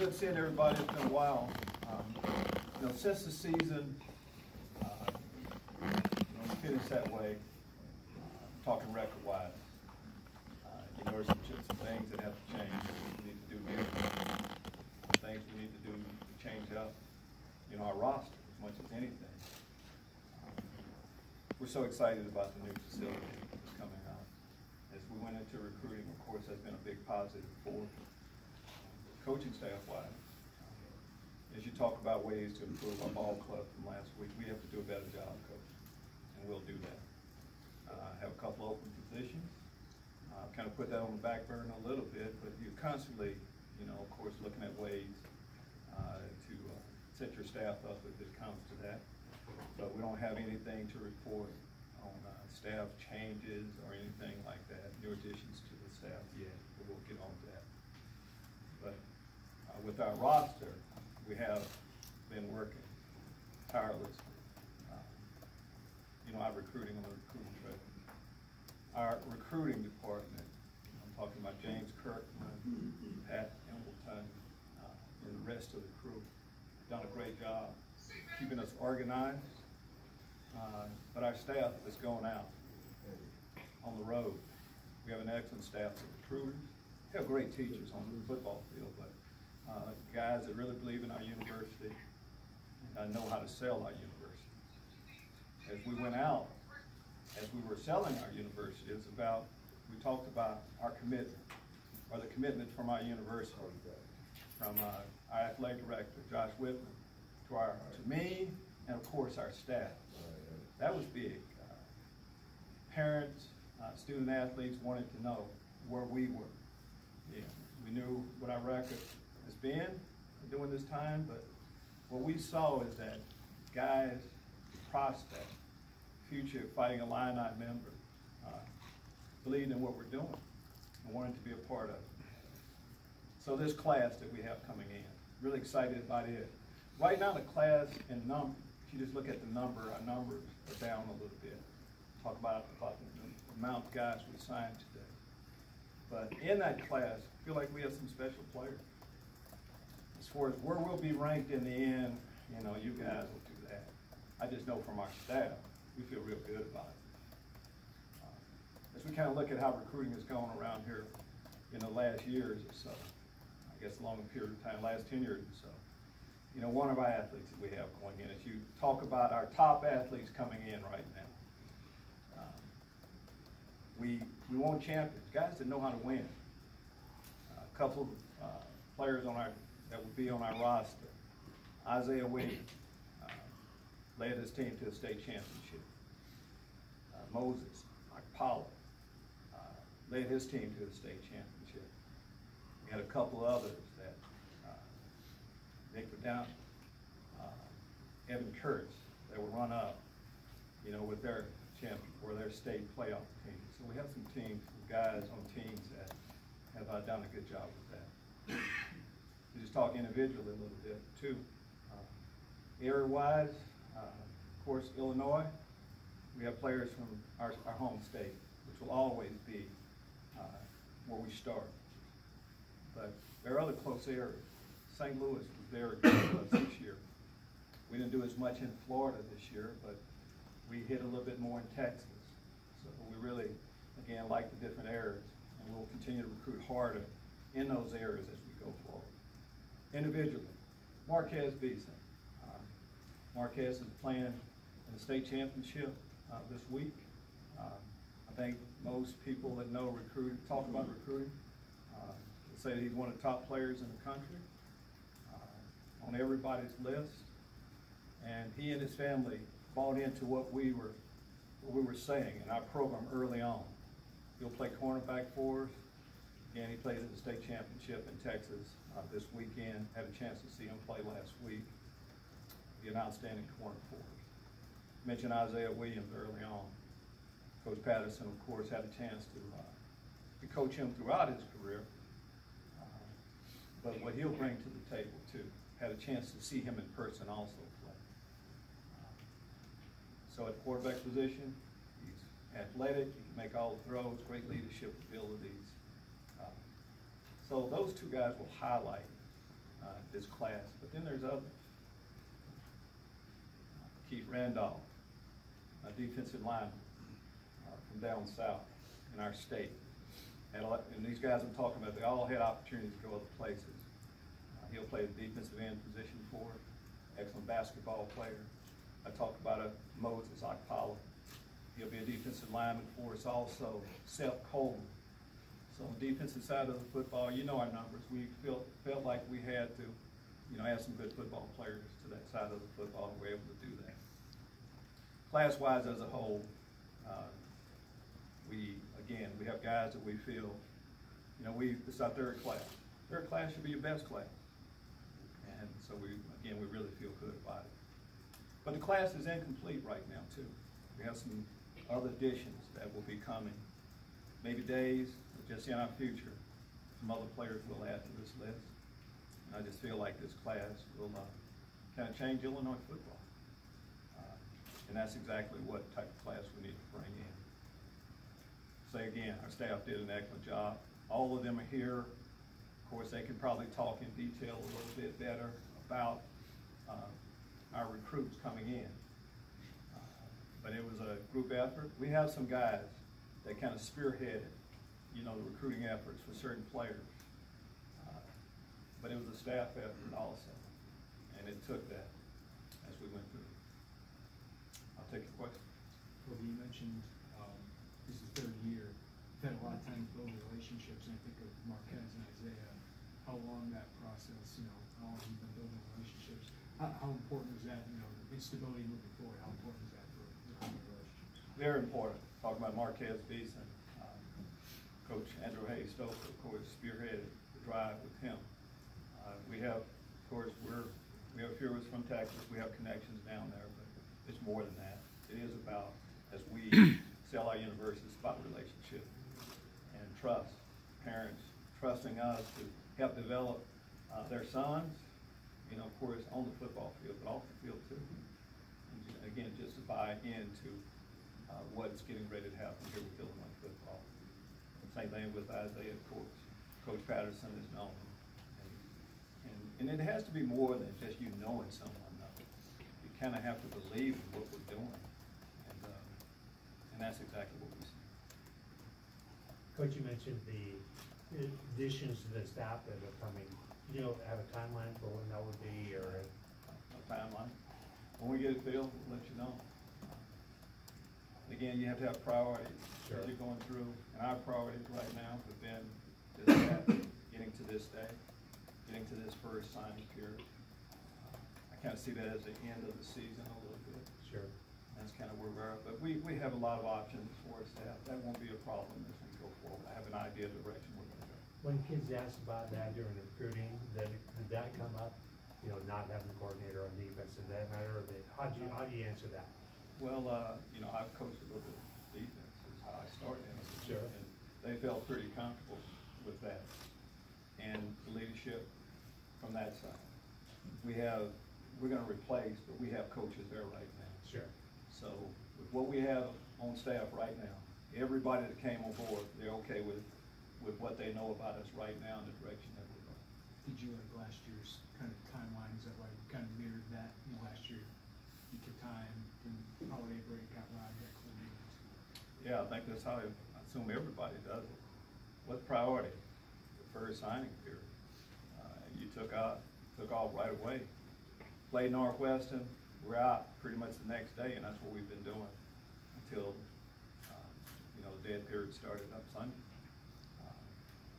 good seeing everybody. It's been a while. Since the season, finished that way, talking record-wise, there are some things that have to change. We need to do different things we need to do to change up, our roster as much as anything. We're so excited about the new facility that's coming out. As we went into recruiting, of course, that's been a big positive for coaching staff-wise. As you talk about ways to improve our ball club from last week, we have to do a better job, Coach, and we'll do that. Have a couple open positions. Kind of put that on the back burner a little bit, but you're constantly, of course, looking at ways to set your staff up if it comes to that. But we don't have anything to report on staff changes or anything like that, new additions to the staff yet, but we'll get on to that. But with our roster, we have been working tirelessly. Our recruiting on the recruiting trail. Our recruiting department, I'm talking about James Kirkman, Pat Embleton, and the rest of the crew, done a great job keeping us organized. But our staff is going out on the road. We have an excellent staff of recruiters. We have great teachers on the football field, but guys that really believe in our university and know how to sell our university. As we went out, as we were selling our university, we talked about our commitment, or the commitment from our university, from our athletic director, Josh Whitman, to me, and of course our staff. That was big. Parents, student athletes wanted to know where we were. Yeah, we knew what our record has been during this time, but what we saw is that guys, prospects, future Fighting Illini member, believed in what we're doing and wanted to be a part of it. So this class that we have coming in, really excited about it. Right now the class in number, if you just look at the number, our numbers are down a little bit. Talk about the amount of guys we signed today. But in that class, I feel like we have some special players. As far as where we'll be ranked in the end, you guys will do that. I just know from our staff, we feel real good about it. As we kind of look at how recruiting has gone around here in the last years or so, I guess a long period of time, last 10 years or so, one of our athletes that we have going in, as you talk about our top athletes coming in right now, we want champions, guys that know how to win. A couple of players that will be on our roster. Isaiah Williams led his team to the state championship. Moses, Mike Pollard, led his team to the state championship. We had a couple others that Nick Down, Evan Kurtz, that were run up, with their champion or their state playoff team. So we have some teams, some guys on teams that have done a good job with that. We just talk individually a little bit too. Area-wise, of course, Illinois, we have players from our home state, which will always be where we start. But there are other close areas. St. Louis was very good for us this year. We didn't do as much in Florida this year, but we hit a little bit more in Texas. So we really, again, like the different areas, and we'll continue to recruit harder in those areas as we go forward. Individually, Marquez Beeson. Marquez is playing in the state championship this week. I think most people that know recruiting, talk about recruiting, say that he's one of the top players in the country, on everybody's list. And he and his family bought into what we were saying in our program early on. He'll play cornerback for us. Again, he played in the state championship in Texas this weekend. Had a chance to see him play last week. Be an outstanding corner for us. Mentioned Isaiah Williams early on. Coach Patterson, of course, had a chance to coach him throughout his career. But what he'll bring to the table too. Had a chance to see him in person also play. So at quarterback position, he's athletic, he can make all the throws, great leadership abilities. So those two guys will highlight this class, but then there's others. Keith Randolph, a defensive lineman from down south in our state. And these guys I'm talking about, they all had opportunities to go other places. He'll play the defensive end position for us, excellent basketball player. I talked about Moses Akpala. He'll be a defensive lineman for us also. Seth Coleman. So on the defensive side of the football, you know our numbers. We felt like we had to, add some good football players to that side of the football, and we're able to do that. Class-wise as a whole, we have guys that we feel, it's our third class. Third class should be your best class. And so we really feel good about it. But the class is incomplete right now too. We have some other additions that will be coming. Maybe days, but just in our future, some other players will add to this list. And I just feel like this class will kind of change Illinois football. And that's exactly what type of class we need to bring in. Say again, our staff did an excellent job. All of them are here. Of course, they can probably talk in detail a little bit better about our recruits coming in. But it was a group effort. We have some guys that kind of spearheaded, the recruiting efforts for certain players. But it was a staff effort also, and it took that as we went through. I'll take your question. Well, you mentioned this is third year. You've had a lot of time to build relationships, and I think of Marquez and Isaiah. How long that process, how long you've been building relationships. How important is that, the stability moving forward? How important is that for recruiting relationships? Very important. Talking about Marquez Beeson, Coach Andrew Hayes Stoker, of course, spearheaded the drive with him. We have, of course, we have a few of us from Texas. We have connections down there, but it's more than that. It is about, as we sell our university, it's about relationship and trust. Parents trusting us to help develop their sons, of course, on the football field, but off the field too. And again, just to buy into what's getting ready to happen here with Illinois football. Same thing with Isaiah, of course. Coach Patterson is known. And it has to be more than just you knowing someone, though. You kind of have to believe in what we're doing. And that's exactly what we see. Coach, you mentioned the additions to the staff that are coming. You don't have a timeline for when that would be, or a timeline? When we get it filled, we'll let you know. Again, you have to have priorities as you're going through, and our priorities right now have been just that, getting to this day, getting to this first signing period. I kind of see that as the end of the season a little bit. Sure. That's kind of where we're at, but we have a lot of options for us. That won't be a problem as we go forward. I have an idea of the direction we're going to go. When kids ask about that during recruiting, did that come up? Not having a coordinator on defense, did that matter? Or how do you answer that? Well, I've coached a little bit of defense. Is how I started. Sure. And they felt pretty comfortable with that, and the leadership from that side. We're going to replace, but we have coaches there right now. Sure. So with what we have on staff right now, everybody that came on board, they're okay with what they know about us right now and the direction that we're going. Did you like last year's kind of timelines that like kind of mirrored that? Last year you took time and holiday break got right, got clean. Yeah, I think that's how I assume everybody does it. What's priority? The first signing period. You took off right away. Played Northwestern. We're out pretty much the next day, and that's what we've been doing until the dead period started up Sunday.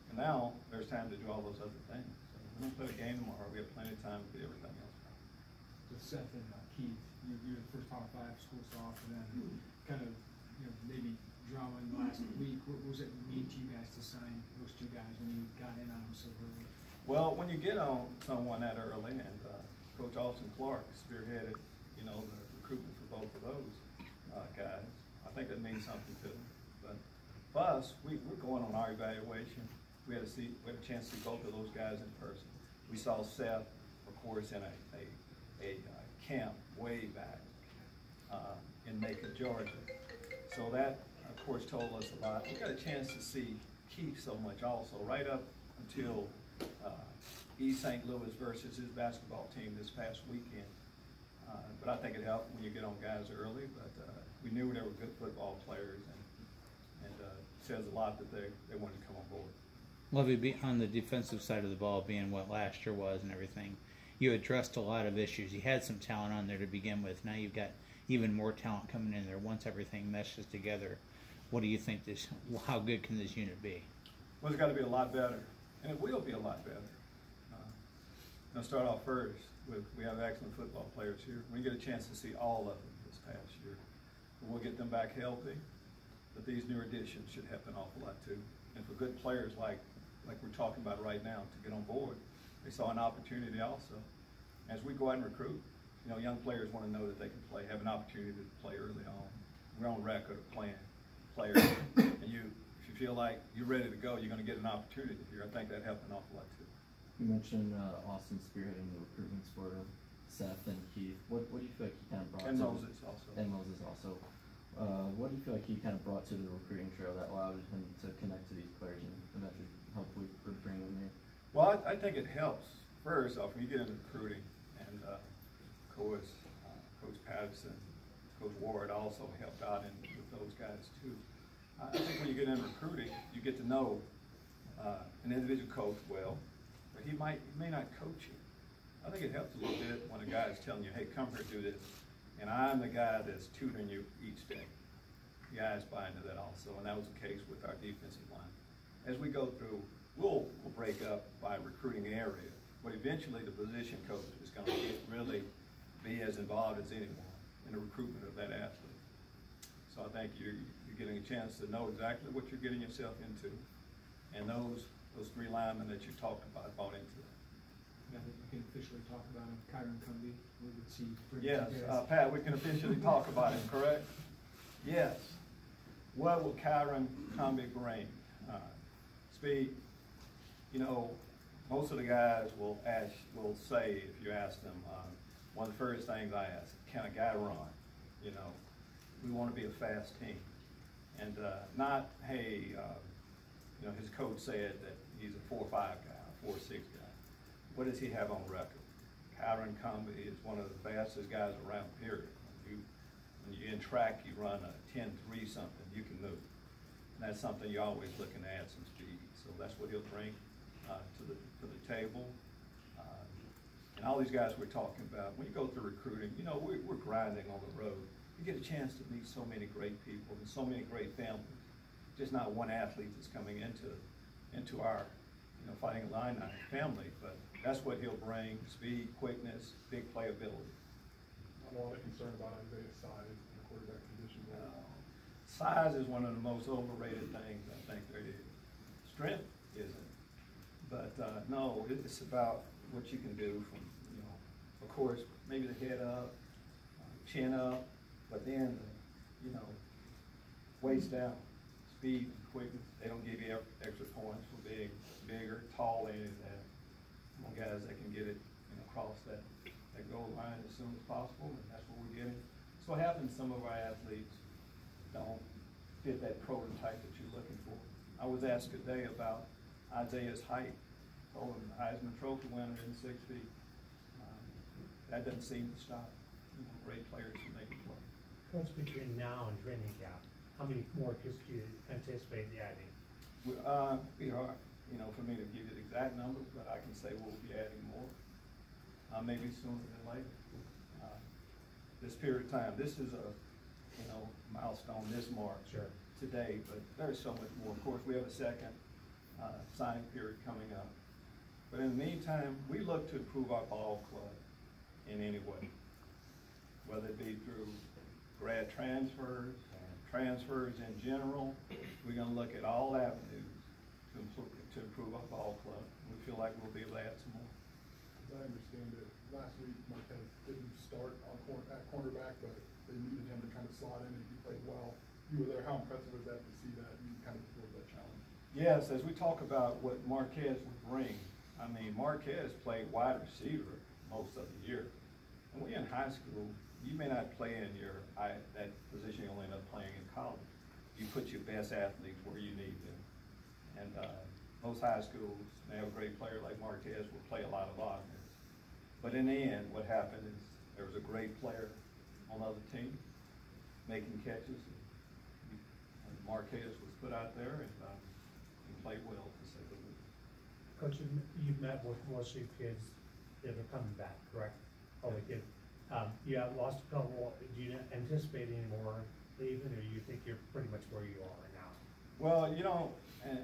And now there's time to do all those other things. So we don't play a game tomorrow. We have plenty of time to get everything else done. With Seth and Keith, you're the first Power 5 schools to offer them. Kind of, maybe drama in the last week. What was it mean to you guys to sign those two guys when you got in on them so early? Well, when you get on someone that early, and Coach Austin Clark spearheaded, the recruitment for both of those guys, I think that means something to them. But for us, we're going on our evaluation. We had a chance to see both of those guys in person. We saw Seth, of course, in a camp way back in Macon, Georgia. So that, of course, told us a lot. We got a chance to see Keith so much also, right up until East St. Louis versus his basketball team this past weekend. But I think it helped when you get on guys early, but we knew they were good football players, and it says a lot that they wanted to come on board. Lovie, on the defensive side of the ball, being what last year was and everything, you addressed a lot of issues. You had some talent on there to begin with. Now you've got even more talent coming in there once everything meshes together. What do you think how good can this unit be? Well, it's got to be a lot better, and it will be a lot better. I'll start off first we have excellent football players here. We get a chance to see all of them this past year. We'll get them back healthy, but these new additions should help an awful lot too. And for good players like we're talking about right now to get on board, they saw an opportunity also. As we go out and recruit, young players want to know that they can play, have an opportunity to play early on. We're on record of playing players, and if you feel like you're ready to go, you're going to get an opportunity here. I think that helped an awful lot too. You mentioned Austin spearheading the recruitments for Seth and Keith. What do you feel like he kind of brought And to Moses also. And Moses also. What do you feel like he kind of brought to the recruiting trail that allowed him to connect to these players and eventually hopefully bring them here? Well, I think it helps. First off, when you get into recruiting, and Coach Patterson, Coach Ward also helped out with those guys too. I think when you get into recruiting, you get to know an individual coach well, but he may not coach you. I think it helps a little bit when a guy is telling you, hey, come here, do this. And I'm the guy that's tutoring you each day. The guys buy into that also, and that was the case with our defensive line. As we go through, we'll break up by recruiting area, but eventually the position coach is going to really be as involved as anyone in the recruitment of that athlete. So I think you're getting a chance to know exactly what you're getting yourself into, and those three linemen that you talked about bought into it. I think we can officially talk about him. Kyron Cumby, we would see. Yes, Pat, we can officially talk about him, correct? Yes. What will Kyron Cumby bring? Speed. Most of the guys will say, if you ask them, one of the first things I ask, can a guy run? We want to be a fast team. And not, hey, his coach said that he's a 4-5 guy, a 4-6 guy. What does he have on record? Kyron Cumby is one of the fastest guys around, period. When you're in track, you run a 10-3 something, you can move. And that's something you're always looking to add some speed. So that's what he'll bring to the table. And all these guys we're talking about, when you go through recruiting, we're grinding on the road. You get a chance to meet so many great people and so many great families. Just not one athlete that's coming into our Fighting Illini family, but that's what he'll bring: speed, quickness, big playability. I'm a lot concerned about Isaiah's size in the quarterback position. Size is one of the most overrated things I think there is. Strength isn't, but no, it's about what you can do from, of course, maybe the head up, chin up, but then, waist down, speed, quickness. They don't give you extra points for being bigger, tall, any of that. Want guys that can get it, across that goal line as soon as possible, and that's what we're getting. So what happens, some of our athletes don't fit that prototype that you're looking for. I was asked today about Isaiah's height. Told him Heisman Trophy winner in 6 feet. That doesn't seem to stop great players from making play. Coach, between now and training camp, how many more kids do you anticipate adding? We are, for me to give you the exact numbers, but I can say we'll be adding more, maybe sooner than later. This period of time, this is a, milestone, this mark today, but there's so much more. Of course, we have a second signing period coming up. But in the meantime, we look to improve our ball club in any way, whether it be through grad transfers, transfers in general. We're going to look at all avenues to improve our ball club. We feel like we'll be able to add some more. As I understand it, last week Marquez didn't start at cornerback, but they needed him to kind of slot in, and he played well. You were there. How impressive was that to see that and kind of absorb that challenge? Yes, as we talk about what Marquez would bring, Marquez played wide receiver most of the year. And when you're in high school, you may not play in that position you'll end up playing in college. You put your best athletes where you need them. And most high schools, they have a great player like Marquez will play a lot of offense. But in the end, what happened is there was a great player on the other team making catches. And Marquez was put out there and played well, to say the least. Coach, you've met with most of your kids that are coming back, correct? All the kids. You have lost a couple. Do you anticipate any more leaving, or you think you're pretty much where you are now? Well, you don't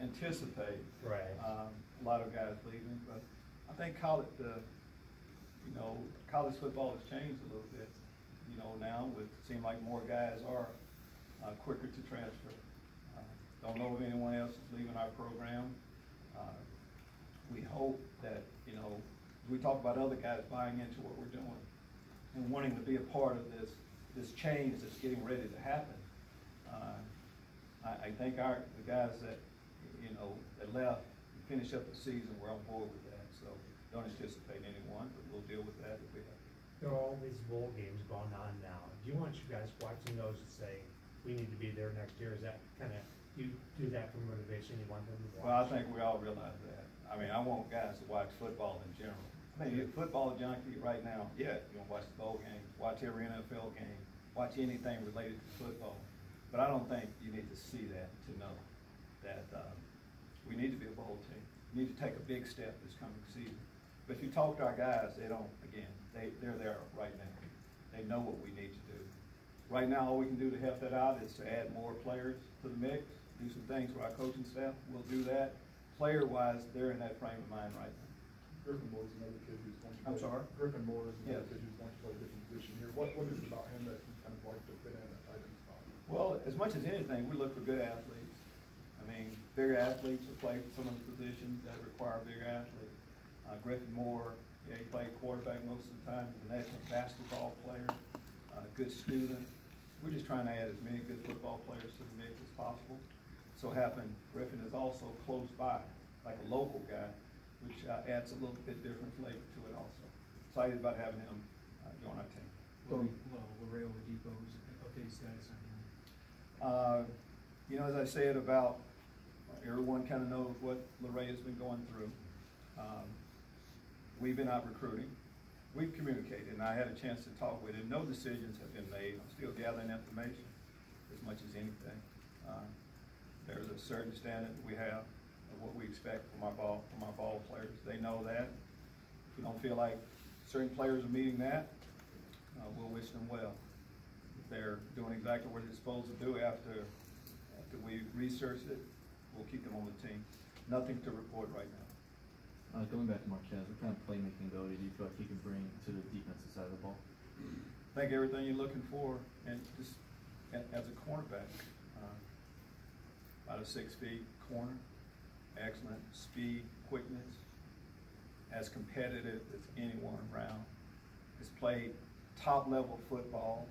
anticipate Right. a lot of guys leaving, but I think college football has changed a little bit. Now it seems like more guys are quicker to transfer. Don't know of anyone else that's leaving our program. We hope that, we talk about other guys buying into what we're doing and wanting to be a part of this change that's getting ready to happen. I think the guys that left and finished up the season were on board with that, so don't anticipate anyone, but we'll deal with that if we have to. There are all these bowl games going on now. Do you want you guys watching those and say, we need to be there next year? Is that kind of, you do that for motivation? You want them to watch? Well, I think we all realize that. I mean, I want guys to watch football in general. I mean, you're a football junkie right now, yeah, you want to watch the bowl game, watch every NFL game, watch anything related to football. But I don't think you need to see that to know that we need to be a bowl team. We need to take a big step this coming season. But if you talk to our guys, they don't, again, they're there right now. They know what we need to do. Right now, all we can do to help that out is to add more players to the mix, do some things with our coaching staff. We'll do that. Player-wise, they're in that frame of mind right now. Griffin Moore's another kid who's going to play. I'm sorry? Griffin Moore is another Yes. kid who's going to play a different position here. What is it about him that you kind of like to fit in that tight end spot? Well, as much as anything, we look for good athletes. I mean, bigger athletes will play for some of the positions that require a bigger athlete. Griffin Moore, he played quarterback most of the time. He's a national basketball player, good student. We're just trying to add as many good football players to the mix as possible. So happened, Griffin is also close by, like a local guy, which adds a little bit different flavor to it also. Excited about having him join our team. Laredo Depot's okay status on him. As I said about, everyone kind of knows what Laredo's been going through. We've been out recruiting. We've communicated, and I had a chance to talk with him. No decisions have been made. I'm still gathering information as much as anything. There's a certain standard that we have of what we expect from our ball players. They know that. If we don't feel like certain players are meeting that, we'll wish them well. If they're doing exactly what they're supposed to do after we research it, we'll keep them on the team. Nothing to report right now. Going back to Marquez, what kind of playmaking ability do you feel like he can bring to the defensive side of the ball? I think everything you're looking for, and just as a cornerback, about a 6 feet corner, excellent speed, quickness, as competitive as anyone around. Has played top level football.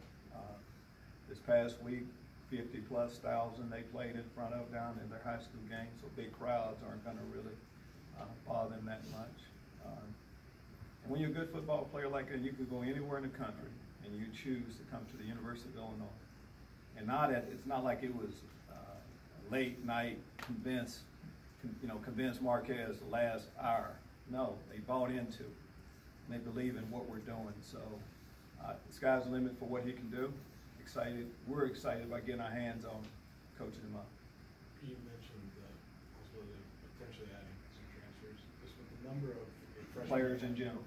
This past week, 50,000+ they played in front of down in their high school games, so big crowds aren't going to really bother them that much. And when you're a good football player like that, you could go anywhere in the country and you choose to come to the University of Illinois. And it's not like it was late night convince Marquez the last hour. No, they bought into it. And they believe in what we're doing. So the sky's the limit for what he can do. We're excited about getting our hands on coaching him up. You mentioned possibility of potentially adding some transfers. Just with the number of freshmen Players in general.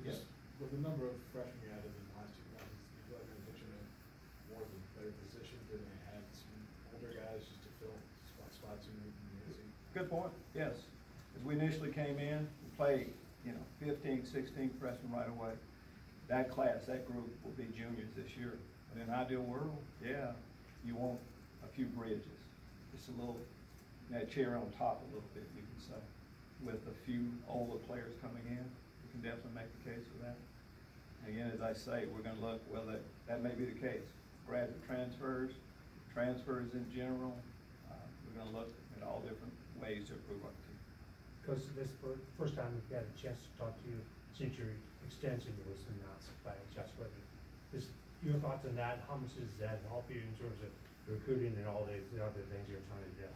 Yes. With the number of freshmen you added in the last 2 classes, do you feel like you're pitching in more of a better position? Do they add some older guys just to fill spots in the season? Good point, yes. As we initially came in, we played, 15, 16 freshmen right away. That class, that group will be juniors this year. But in an ideal world, yeah, you want a few bridges. Just a little, that cherry on top a little bit, you can say. With a few older players coming in, we can definitely make the case for that. And again, as I say, we're going to look, well, that may be the case. Graduate transfers in general, we're going to look at all different ways to improve our team. Because this first time we've had a chance to talk to you since your extension was announced by Josh Lovie. Just your thoughts on that? How much does that help you in terms of recruiting and all the other things you're trying to do?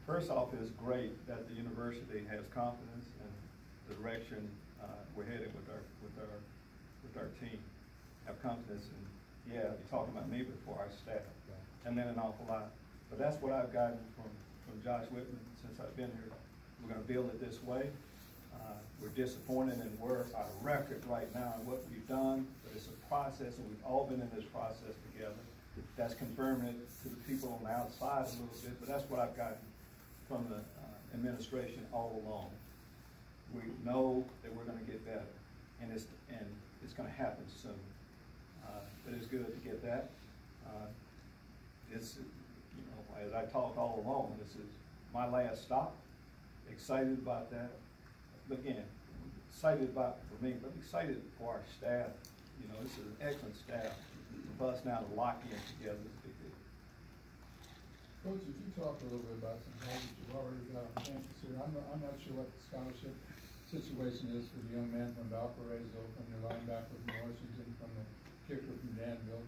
First off, it's great that the university has confidence in the direction we're headed with our team. Have confidence in, yeah, you're talking about me before our staff. And then an awful lot. But that's what I've gotten from Josh Whitman since I've been here. We're gonna build it this way. We're disappointed in where our record right now and what we've done, but it's a process, and we've all been in this process together. That's confirming it to the people on the outside a little bit, but that's what I've gotten from the administration all along. We know that we're gonna get better, and it's gonna happen soon. But it's good to get that. It's, you know, as I talked all along, this is my last stop. Excited about that. But again, excited about for me, but excited for our staff. You know, this is an excellent staff. For us now to lock in together is a big deal. Coach, if you talk a little bit about some guys that you've already got on campus here, I'm not sure what the scholarship situation is for the young man from Valparaiso, from the linebacker from Washington, from the kicker from Danville.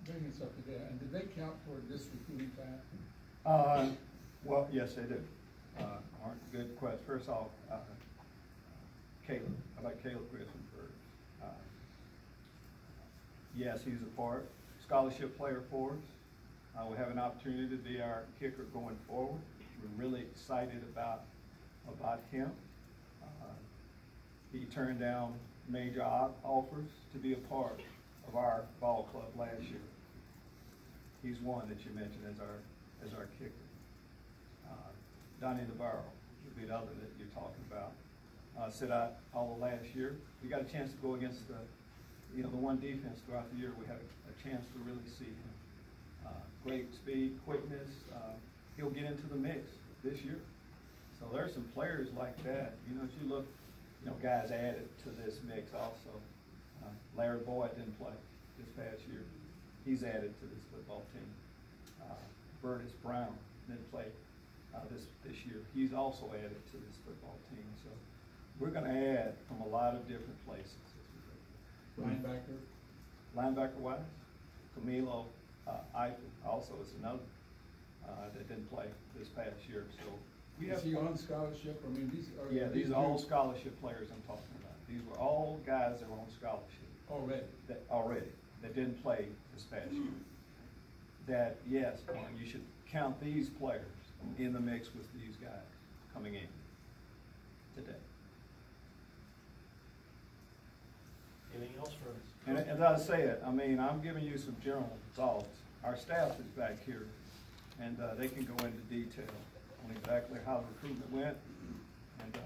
Bring us up to date. And did they count toward this recruiting class? Well, yes, they do. Good question. First off, Caleb. How about Caleb Christenberg? Yes, he's a part, scholarship player for us. We have an opportunity to be our kicker going forward. We're really excited about him. He turned down major offers to be a part of our ball club last year. He's one that you mentioned as our kicker. Donnie Navarro would be the other that you're talking about. Sit out all of last year. We got a chance to go against the one defense throughout the year. We had a chance to really see him. Great speed, quickness. He'll get into the mix this year. So there's some players like that. You know, as you look, guys added to this mix also. Larry Boyd didn't play this past year. He's added to this football team. Burtis Brown didn't play this year. He's also added to this football team. So we're going to add from a lot of different places. Linebacker wise, Camilo Eichel also is another that didn't play this past year. So we have. Is he on scholarship? I mean, these are all scholarship players I'm talking about. These were all guys that were on scholarship already that didn't play this past year. That yes, you should count these players in the mix with these guys coming in today. Anything else for us? And as I say it, I mean, I'm giving you some general thoughts. Our staff is back here, and they can go into detail on exactly how the recruitment went, and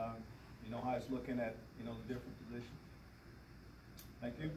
how it's looking at the different positions. Thank you.